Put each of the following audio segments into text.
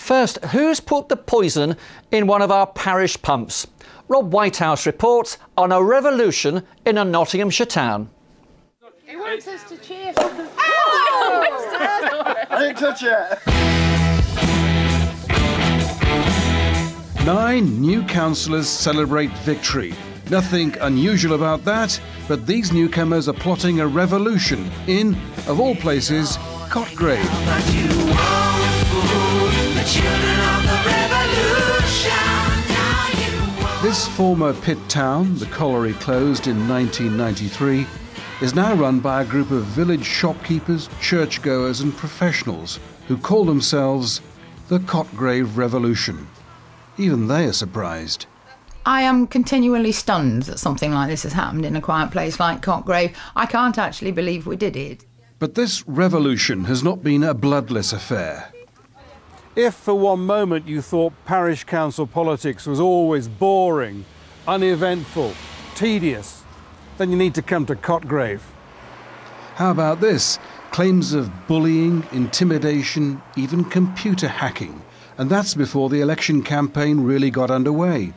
First, who's put the poison in one of our parish pumps? Rob Whitehouse reports on a revolution in a Nottinghamshire town. He wants us to cheer for the... Oh! I didn't touch it! 9 new councillors celebrate victory. Nothing unusual about that, but these newcomers are plotting a revolution in, of all places, Cotgrave. This former pit town, the colliery closed in 1993, is now run by a group of village shopkeepers, churchgoers and professionals who call themselves the Cotgrave Revolution. Even they are surprised. I am continually stunned that something like this has happened in a quiet place like Cotgrave. I can't actually believe we did it. But this revolution has not been a bloodless affair. If for one moment you thought parish council politics was always boring, uneventful, tedious, then you need to come to Cotgrave. How about this? Claims of bullying, intimidation, even computer hacking. And that's before the election campaign really got underway.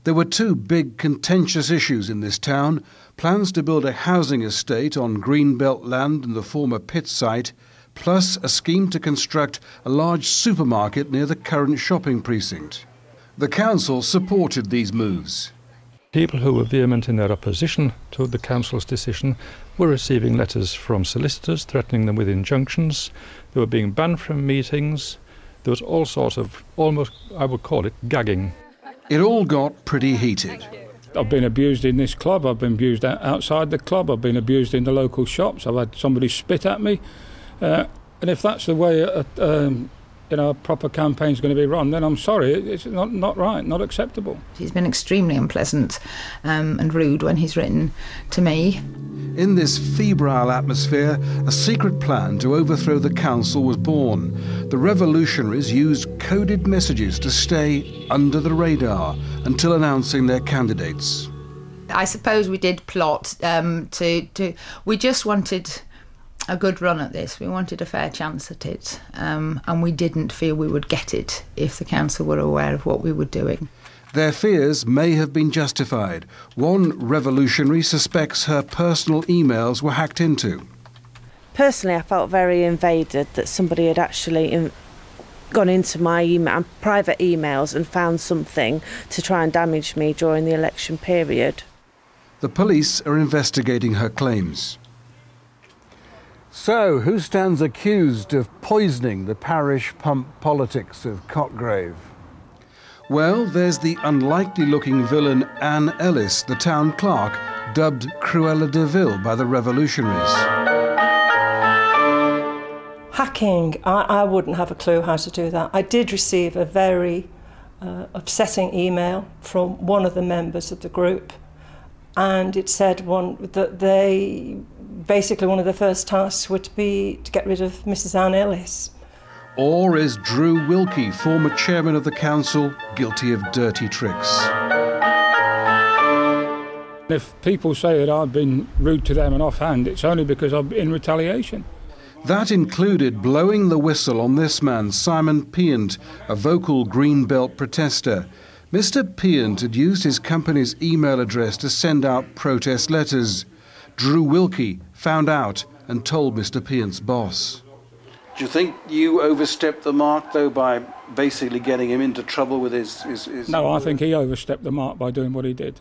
There were 2 big contentious issues in this town: plans to build a housing estate on greenbelt land in the former pit site, plus a scheme to construct a large supermarket near the current shopping precinct. The council supported these moves. People who were vehement in their opposition to the council's decision were receiving letters from solicitors threatening them with injunctions. They were being banned from meetings. There was all sorts of, almost, I would call it, gagging. It all got pretty heated. I've been abused in this club, I've been abused outside the club, I've been abused in the local shops, I've had somebody spit at me. And if that's the way a proper campaign's going to be run, then I'm sorry, it's not right, not acceptable. He's been extremely unpleasant and rude when he's written to me. In this febrile atmosphere, a secret plan to overthrow the council was born. The revolutionaries used coded messages to stay under the radar until announcing their candidates. I suppose we did plot we just wanted a good run at this. We wanted a fair chance at it, and we didn't feel we would get it if the council were aware of what we were doing. Their fears may have been justified. One revolutionary suspects her personal emails were hacked into. Personally, I felt very invaded that somebody had actually gone into my private emails and found something to try and damage me during the election period. The police are investigating her claims. So, who stands accused of poisoning the parish pump politics of Cotgrave? Well, there's the unlikely-looking villain Anne Ellis, the town clerk, dubbed Cruella de Vil by the revolutionaries. Hacking, I wouldn't have a clue how to do that. I did receive a very upsetting email from one of the members of the group, and it said that basically one of the first tasks would be to get rid of Mrs. Anne Ellis. Or is Drew Wilkie, former chairman of the council, guilty of dirty tricks? If people say that I've been rude to them and offhand, it's only because I'm in retaliation. That included blowing the whistle on this man, Simon Peant, a vocal Greenbelt protester. Mr. Peant had used his company's email address to send out protest letters. Drew Wilkie found out and told Mr. Peant's boss. Do you think you overstepped the mark, though, by basically getting him into trouble with his... No, I think he overstepped the mark by doing what he did.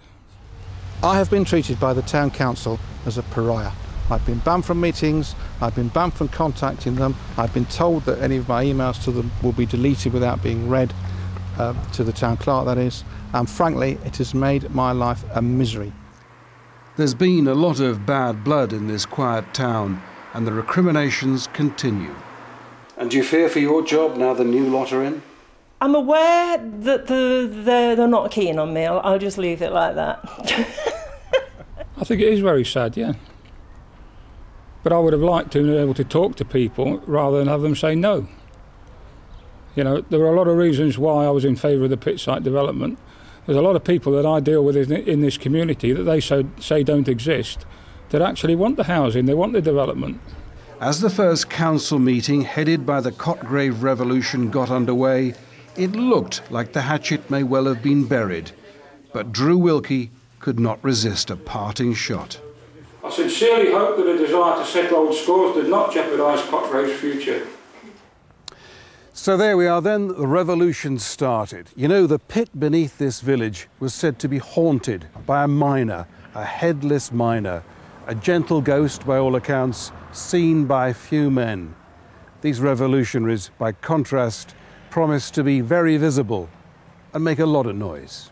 I have been treated by the town council as a pariah. I've been banned from meetings, I've been banned from contacting them, I've been told that any of my emails to them will be deleted without being read, to the town clerk, that is, and frankly, it has made my life a misery. There's been a lot of bad blood in this quiet town, and the recriminations continue. And do you fear for your job now the new lot are in? I'm aware that they're not keen on me. I'll just leave it like that. I think it is very sad, yeah. But I would have liked to be able to talk to people rather than have them say no. You know, there are a lot of reasons why I was in favour of the pit site development. There's a lot of people that I deal with in this community that they say don't exist, that actually want the housing, they want the development. As the first council meeting headed by the cotgrave revolution got underway, it looked like the hatchet may well have been buried. But Drew Wilkie could not resist a parting shot. I sincerely hope that a desire to settle old scores did not jeopardise Cotgrave's future. So there we are then, the revolution started. You know, the pit beneath this village was said to be haunted by a miner, a headless miner, a gentle ghost by all accounts, seen by few men. These revolutionaries, by contrast, promised to be very visible and make a lot of noise.